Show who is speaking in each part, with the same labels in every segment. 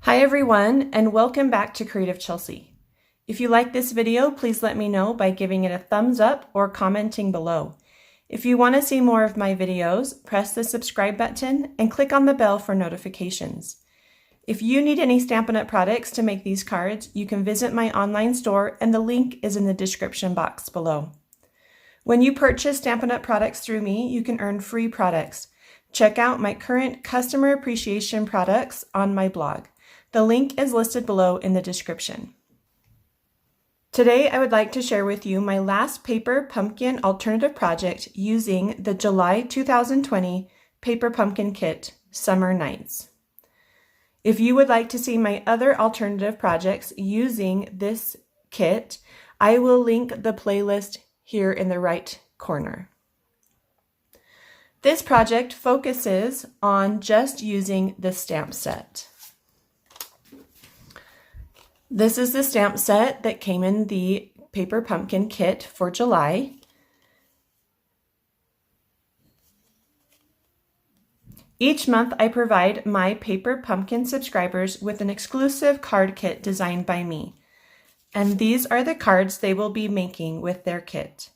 Speaker 1: Hi everyone, and welcome back to Creative Chelsea. If you like this video, please let me know by giving it a thumbs up or commenting below. If you want to see more of my videos, press the subscribe button and click on the bell for notifications. If you need any Stampin' Up! Products to make these cards, you can visit my online store and the link is in the description box below. When you purchase Stampin' Up! Products through me, you can earn free products. Check out my current customer appreciation products on my blog. The link is listed below in the description. Today I would like to share with you my last paper pumpkin alternative project using the July 2020 Paper Pumpkin Kit, Summer Nights. If you would like to see my other alternative projects using this kit, I will link the playlist here in the right corner. This project focuses on just using the stamp set. This is the stamp set that came in the Paper Pumpkin Kit for July. Each month I provide my Paper Pumpkin subscribers with an exclusive card kit designed by me. And these are the cards they will be making with their kit.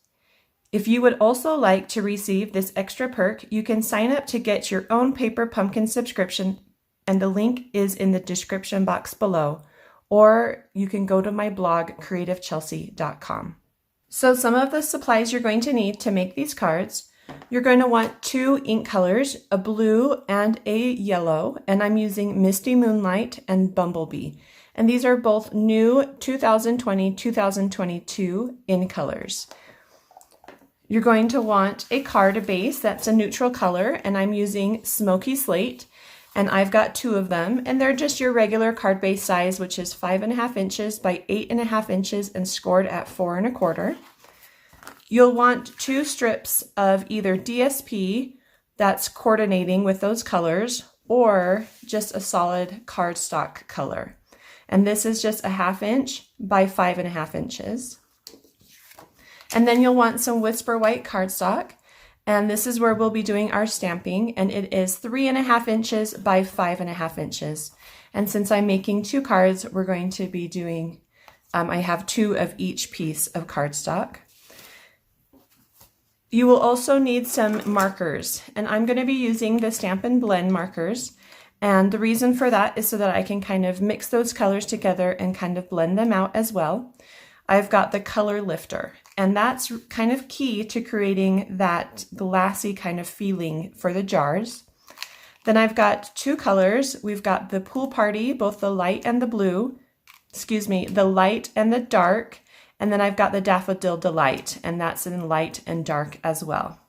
Speaker 1: If you would also like to receive this extra perk, you can sign up to get your own Paper Pumpkin subscription, and the link is in the description box below. Or you can go to my blog, creativechelsea.com. So some of the supplies you're going to need to make these cards, you're going to want 2 ink colors, a blue and a yellow, and I'm using Misty Moonlight and Bumblebee. And these are both new 2020-2022 in colors. You're going to want a card base that's a neutral color, and I'm using Smoky Slate. And I've got 2 of them, and they're just your regular card base size, which is 5.5 inches by 8.5 inches and scored at 4 1/4. You'll want 2 strips of either DSP that's coordinating with those colors, or just a solid cardstock color. And this is just a 1/2 inch by 5.5 inches. And then you'll want some Whisper White cardstock. And this is where we'll be doing our stamping, and it is 3.5 inches by 5.5 inches. And since I'm making 2 cards, we're going to be doing, I have 2 of each piece of cardstock. You will also need some markers, and I'm going to be using the Stampin' Blend markers. And the reason for that is so that I can kind of mix those colors together and kind of blend them out as well. I've got the color lifter, and that's kind of key to creating that glassy kind of feeling for the jars. Then I've got 2 colors. We've got the Pool Party, both the light and the blue, the light and the dark, and then I've got the Daffodil Delight, and that's in light and dark as well.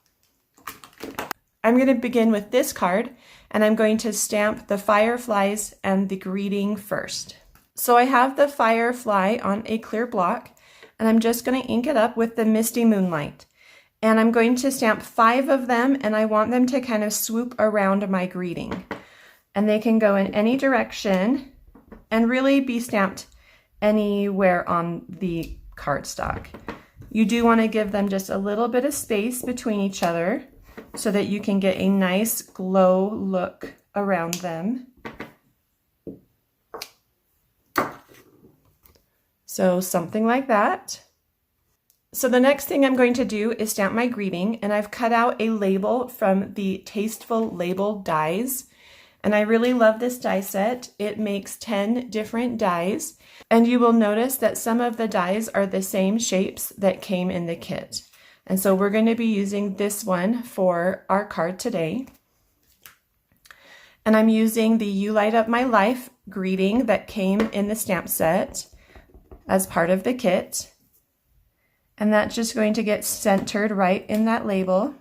Speaker 1: I'm going to begin with this card, and I'm going to stamp the fireflies and the greeting first. So I have the firefly on a clear block, and I'm just going to ink it up with the Misty Moonlight. And I'm going to stamp 5 of them, and I want them to kind of swoop around my greeting. And they can go in any direction and really be stamped anywhere on the cardstock. You do want to give them just a little bit of space between each other so that you can get a nice glow look around them. So something like that. So the next thing I'm going to do is stamp my greeting, and I've cut out a label from the Tasteful label dies. And I really love this die set. It makes 10 different dies, and you will notice that some of the dies are the same shapes that came in the kit. And so we're going to be using this one for our card today. And I'm using the You Light Up My Life greeting that came in the stamp set as part of the kit, and that's just going to get centered right in that label.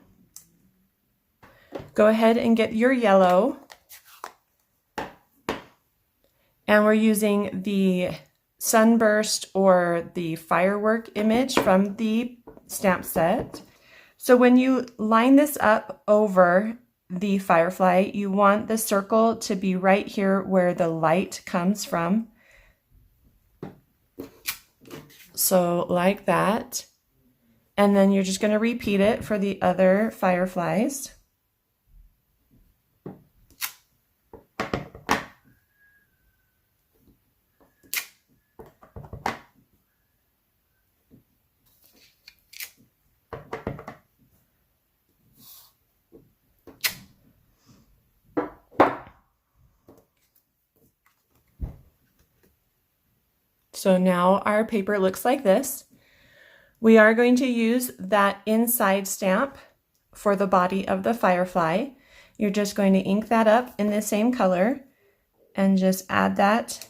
Speaker 1: Go ahead and get your yellow, and we're using the sunburst or the firework image from the stamp set. So when you line this up over the firefly, you want the circle to be right here where the light comes from. So like that. And then you're just going to repeat it for the other fireflies. So now our paper looks like this. We are going to use that inside stamp for the body of the Firefly. You're just going to ink that up in the same color and just add that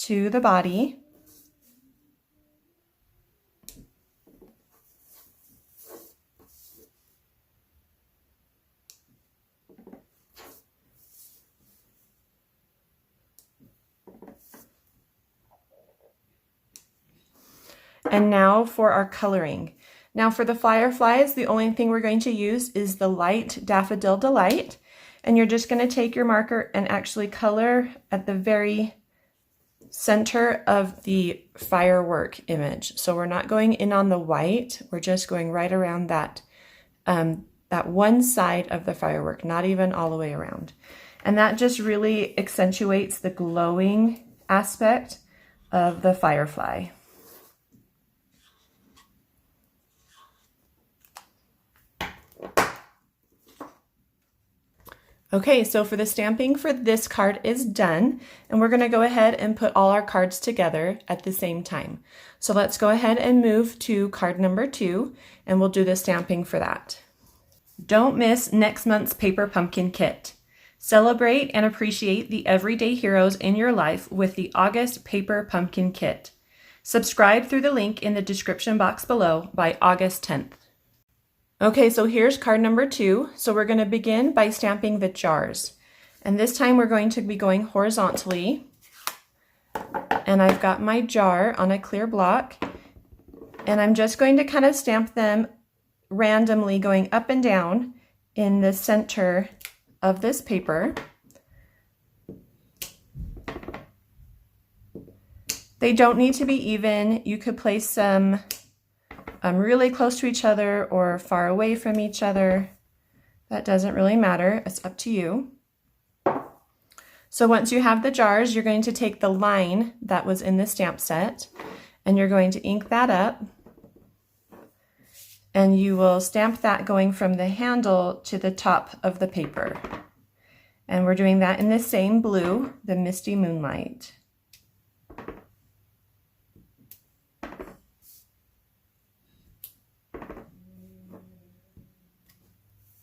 Speaker 1: to the body. And now for our coloring. Now for the Fireflies, the only thing we're going to use is the light Daffodil Delight. And you're just going to take your marker and actually color at the very center of the firework image. So we're not going in on the white, we're just going right around that, that one side of the firework, not even all the way around. And that just really accentuates the glowing aspect of the Firefly. Okay, so for the stamping for this card is done, and we're going to go ahead and put all our cards together at the same time. So let's go ahead and move to card number 2, and we'll do the stamping for that. Don't miss next month's Paper Pumpkin Kit. Celebrate and appreciate the everyday heroes in your life with the August Paper Pumpkin Kit. Subscribe through the link in the description box below by August 10th. Okay, so here's card number 2. So we're going to begin by stamping the jars. And this time we're going to be going horizontally. And I've got my jar on a clear block. And I'm just going to kind of stamp them randomly going up and down in the center of this paper. They don't need to be even. You could place some really close to each other or far away from each other. That doesn't really matter. It's up to you. So once you have the jars, you're going to take the line that was in the stamp set and you're going to ink that up. And you will stamp that going from the handle to the top of the paper. And we're doing that in the same blue, the Misty Moonlight.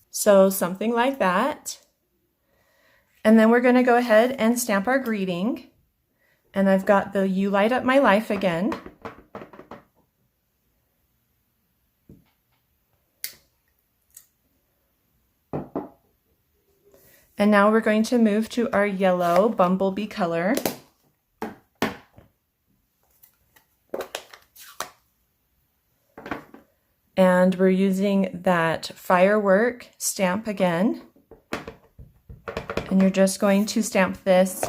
Speaker 1: So something like that. And then we're going to go ahead and stamp our greeting. And I've got the You Light Up My Life again. And now we're going to move to our yellow Bumblebee color. And we're using that firework stamp again. And you're just going to stamp this.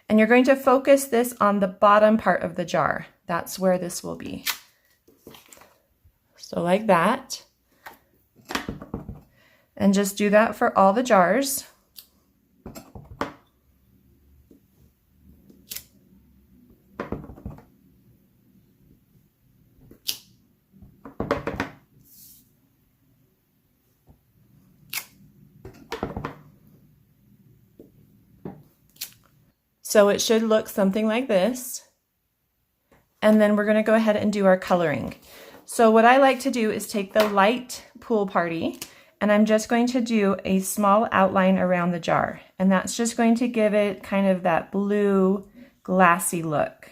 Speaker 1: And you're going to focus this on the bottom part of the jar. That's where this will be. So like that. And just do that for all the jars. So it should look something like this. And then we're going to go ahead and do our coloring. So what I like to do is take the light Pool Party, and I'm just going to do a small outline around the jar. And that's just going to give it kind of that blue, glassy look.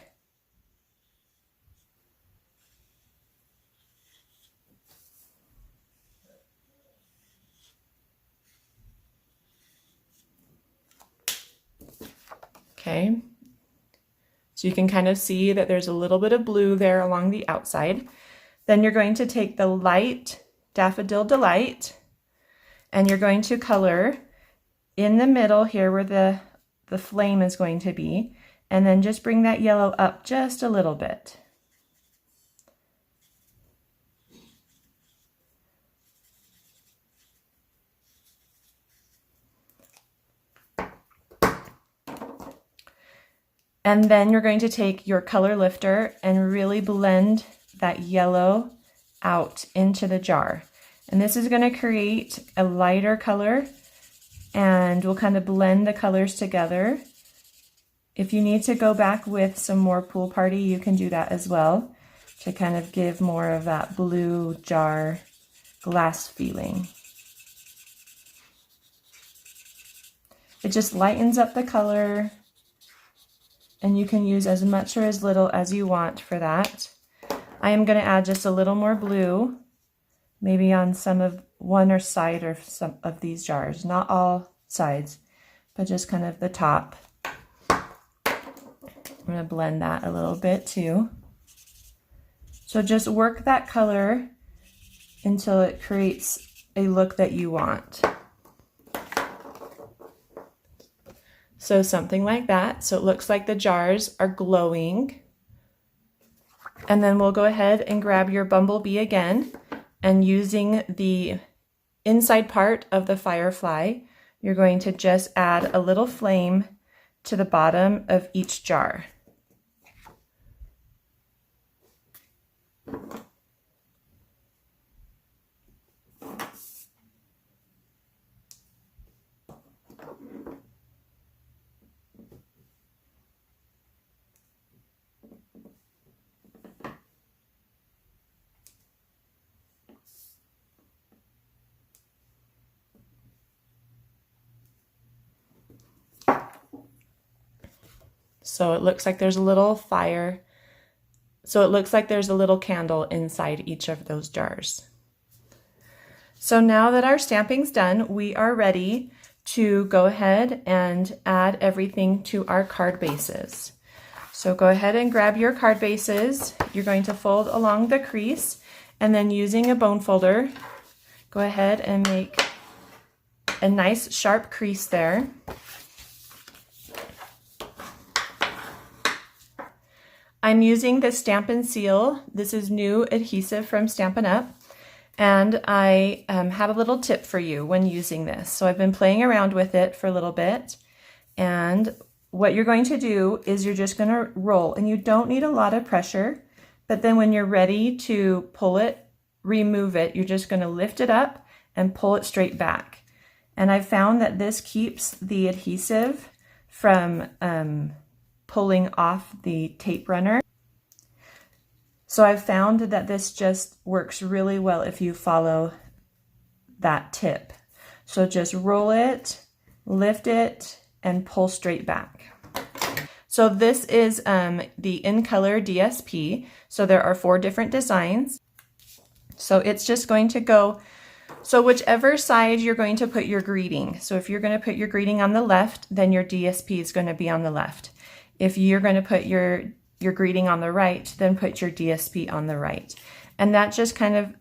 Speaker 1: Okay, so you can kind of see that there's a little bit of blue there along the outside. Then you're going to take the light Daffodil Delight and you're going to color in the middle here where the flame is going to be, and then just bring that yellow up just a little bit. And then you're going to take your color lifter and really blend that yellow out into the jar. And this is going to create a lighter color, and we'll kind of blend the colors together If you need to go back with some more Pool Party, you can do that as well to kind of give more of that blue jar glass feeling. It just lightens up the color, and you can use as much or as little as you want for that. I am going to add just a little more blue, maybe on one side or some of these jars, not all sides, but just kind of the top. I'm going to blend that a little bit too. So just work that color until it creates a look that you want. So something like that. So it looks like the jars are glowing. And then we'll go ahead and grab your Bumblebee again, and using the inside part of the Firefly, you're going to just add a little flame to the bottom of each jar. So it looks like there's a little fire. So it looks like there's a little candle inside each of those jars. So now that our stamping's done, we are ready to go ahead and add everything to our card bases. So go ahead and grab your card bases. You're going to fold along the crease, and then using a bone folder, go ahead and make a nice sharp crease there. I'm using the Stampin' Seal. This is new adhesive from Stampin' Up. And I have a little tip for you when using this. So I've been playing around with it for a little bit. And what you're going to do is you're just going to roll. And you don't need a lot of pressure. But then when you're ready to pull it, remove it, you're just going to lift it up and pull it straight back. And I've found that this keeps the adhesive from pulling off the tape runner. So I've found that this just works really well if you follow that tip. So just roll it, lift it, and pull straight back. So this is the In Color DSP. So there are 4 different designs. So it's just going to go, so whichever side you're going to put your greeting. So if you're going to put your greeting on the left, then your DSP is going to be on the left. If you're going to put your greeting on the right, then put your DSP on the right. And that just kind of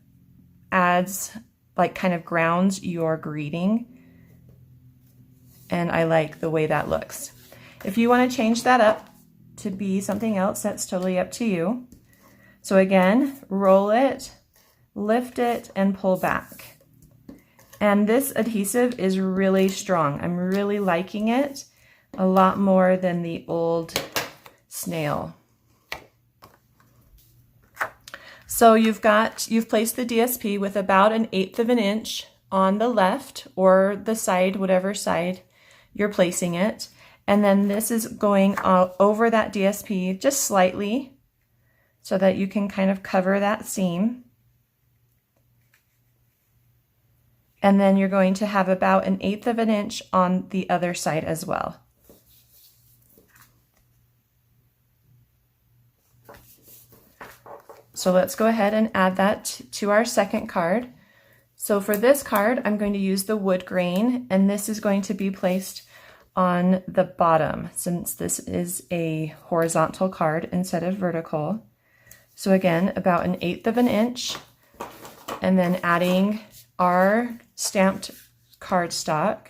Speaker 1: adds, like kind of grounds your greeting. And I like the way that looks. If you want to change that up to be something else, that's totally up to you. So again, roll it, lift it, and pull back. And this adhesive is really strong. I'm really liking it a lot more than the old snail. So you've placed the DSP with about 1/8 of an inch on the left or the side, whatever side you're placing it. And then this is going over that DSP just slightly so that you can kind of cover that seam. And then you're going to have about 1/8 of an inch on the other side as well. So let's go ahead and add that to our second card. So for this card, I'm going to use the wood grain, and this is going to be placed on the bottom since this is a horizontal card instead of vertical. So again, about 1/8 of an inch, and then adding our stamped cardstock.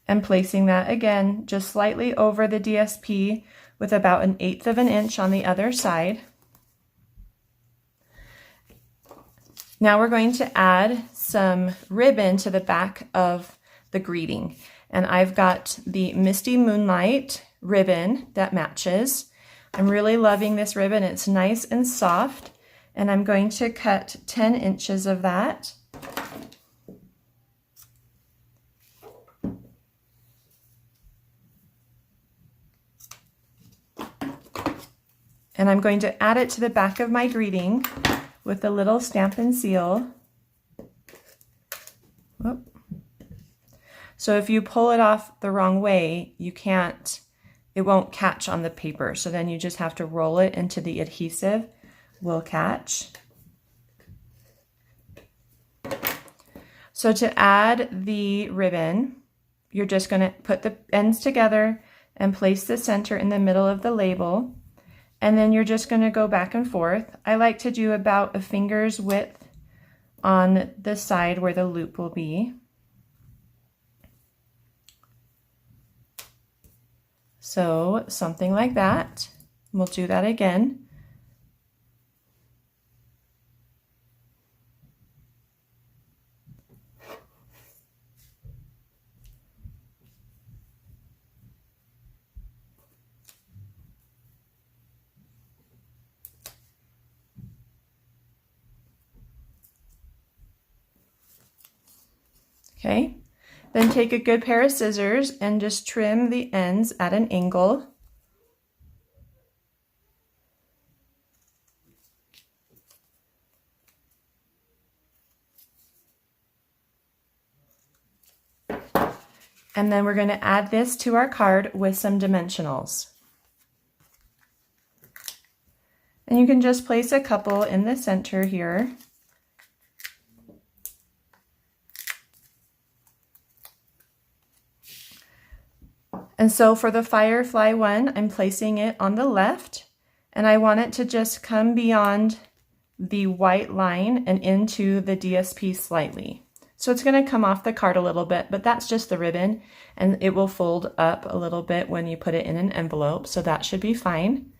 Speaker 1: And placing that again just slightly over the DSP with about 1/8 of an inch on the other side. Now we're going to add some ribbon to the back of the greeting. And I've got the Misty Moonlight ribbon that matches. I'm really loving this ribbon. It's nice and soft, and I'm going to cut 10 inches of that. And I'm going to add it to the back of my greeting with a little Stampin' seal. Whoop. So if you pull it off the wrong way, it won't catch on the paper. So then you just have to roll it into the adhesive will catch. So to add the ribbon, you're just going to put the ends together and place the center in the middle of the label. And then you're just going to go back and forth. I like to do about a finger's width on the side where the loop will be. So something like that. We'll do that again. Okay, then take a good pair of scissors and just trim the ends at an angle. And then we're going to add this to our card with some dimensionals. And you can just place a couple in the center here. And so for the Firefly one, I'm placing it on the left, and I want it to just come beyond the white line and into the DSP slightly. So it's going to come off the card a little bit, but that's just the ribbon, and it will fold up a little bit when you put it in an envelope, so that should be fine.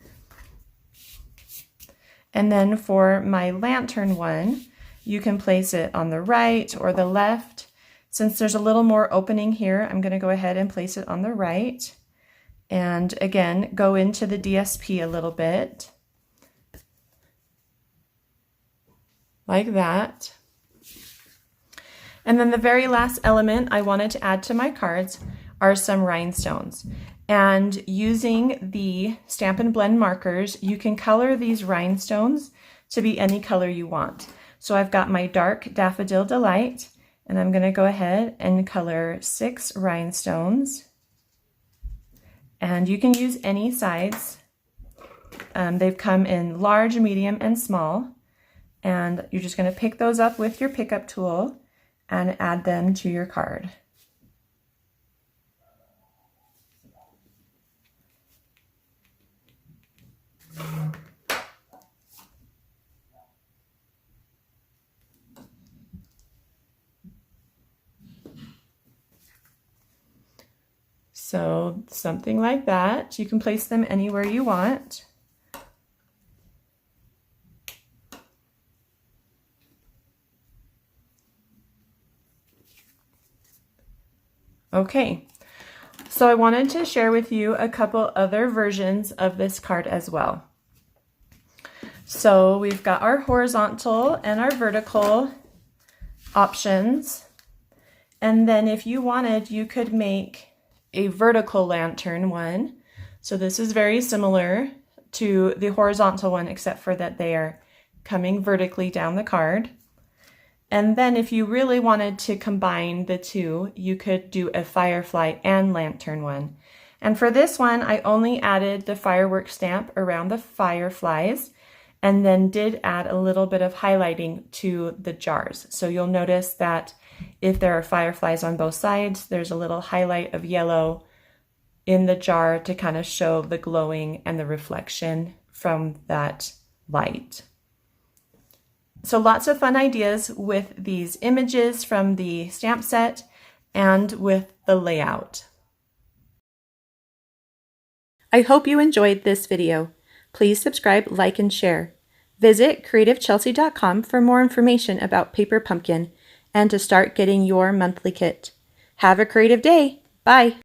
Speaker 1: And then for my lantern one, you can place it on the right or the left. Since there's a little more opening here, I'm going to go ahead and place it on the right. And again, go into the DSP a little bit. Like that. And then the very last element I wanted to add to my cards are some rhinestones. And using the Stampin' Blend markers, you can color these rhinestones to be any color you want. So I've got my dark Daffodil Delight, and I'm going to go ahead and color 6 rhinestones. And you can use any size. They've come in large, medium, and small. And you're just going to pick those up with your pickup tool and add them to your card. So something like that. You can place them anywhere you want. Okay, so I wanted to share with you a couple other versions of this card as well. So we've got our horizontal and our vertical options. And then if you wanted, you could make a vertical lantern one. So this is very similar to the horizontal one, except for that they are coming vertically down the card. And then if you really wanted to combine the two, you could do a Firefly and lantern one. And for this one, I only added the fireworks stamp around the fireflies, and then did add a little bit of highlighting to the jars. So you'll notice that if there are fireflies on both sides, there's a little highlight of yellow in the jar to kind of show the glowing and the reflection from that light. So lots of fun ideas with these images from the stamp set and with the layout. I hope you enjoyed this video. Please subscribe, like, and share. Visit creativechelsea.com for more information about Paper Pumpkin and to start getting your monthly kit. Have a creative day. Bye.